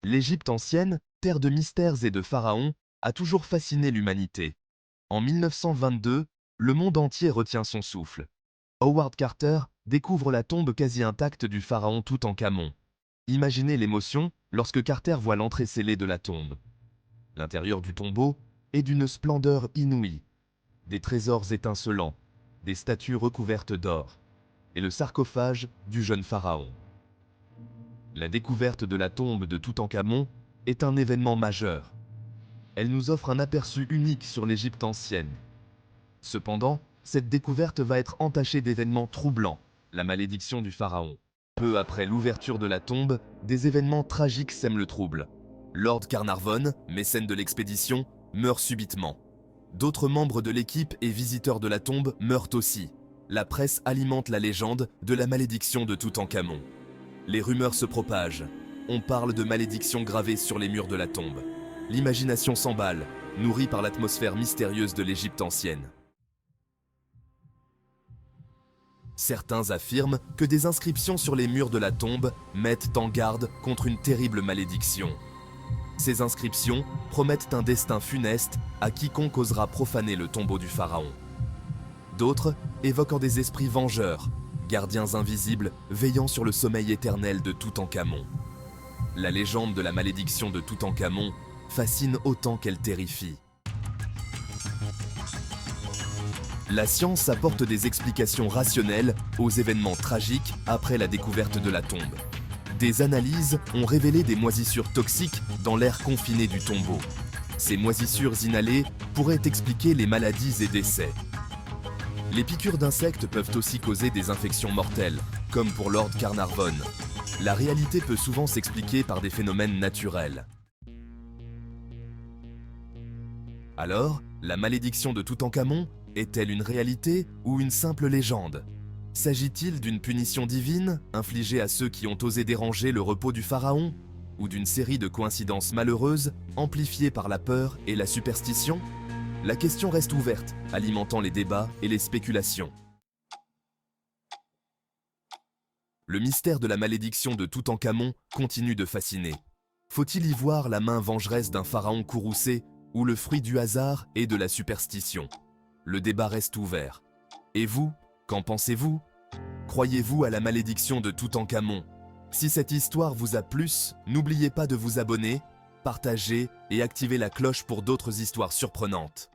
L'Égypte ancienne, terre de mystères et de pharaons, a toujours fasciné l'humanité. En 1922, le monde entier retient son souffle. Howard Carter découvre la tombe quasi intacte du pharaon Toutankhamon. Imaginez l'émotion lorsque Carter voit l'entrée scellée de la tombe. L'intérieur du tombeau est d'une splendeur inouïe. Des trésors étincelants, des statues recouvertes d'or, et le sarcophage du jeune pharaon. La découverte de la tombe de Toutankhamon est un événement majeur. Elle nous offre un aperçu unique sur l'Égypte ancienne. Cependant, cette découverte va être entachée d'événements troublants, la malédiction du pharaon. Peu après l'ouverture de la tombe, des événements tragiques sèment le trouble. Lord Carnarvon, mécène de l'expédition, meurt subitement. D'autres membres de l'équipe et visiteurs de la tombe meurent aussi. La presse alimente la légende de la malédiction de Toutankhamon. Les rumeurs se propagent. On parle de malédiction gravée sur les murs de la tombe. L'imagination s'emballe, nourrie par l'atmosphère mystérieuse de l'Égypte ancienne. Certains affirment que des inscriptions sur les murs de la tombe mettent en garde contre une terrible malédiction. Ces inscriptions promettent un destin funeste à quiconque osera profaner le tombeau du pharaon. D'autres évoquent des esprits vengeurs, gardiens invisibles veillant sur le sommeil éternel de Toutankhamon. La légende de la malédiction de Toutankhamon fascine autant qu'elle terrifie. La science apporte des explications rationnelles aux événements tragiques après la découverte de la tombe. Des analyses ont révélé des moisissures toxiques dans l'air confiné du tombeau. Ces moisissures inhalées pourraient expliquer les maladies et décès. Les piqûres d'insectes peuvent aussi causer des infections mortelles, comme pour Lord Carnarvon. La réalité peut souvent s'expliquer par des phénomènes naturels. Alors, la malédiction de Toutankhamon est-elle une réalité ou une simple légende? S'agit-il d'une punition divine infligée à ceux qui ont osé déranger le repos du pharaon? Ou d'une série de coïncidences malheureuses amplifiées par la peur et la superstition? La question reste ouverte, alimentant les débats et les spéculations. Le mystère de la malédiction de Toutankhamon continue de fasciner. Faut-il y voir la main vengeresse d'un pharaon courroucé ou le fruit du hasard et de la superstition? Le débat reste ouvert. Et vous, qu'en pensez-vous? Croyez-vous à la malédiction de Toutankhamon? Si cette histoire vous a plu, n'oubliez pas de vous abonner, partager et activer la cloche pour d'autres histoires surprenantes.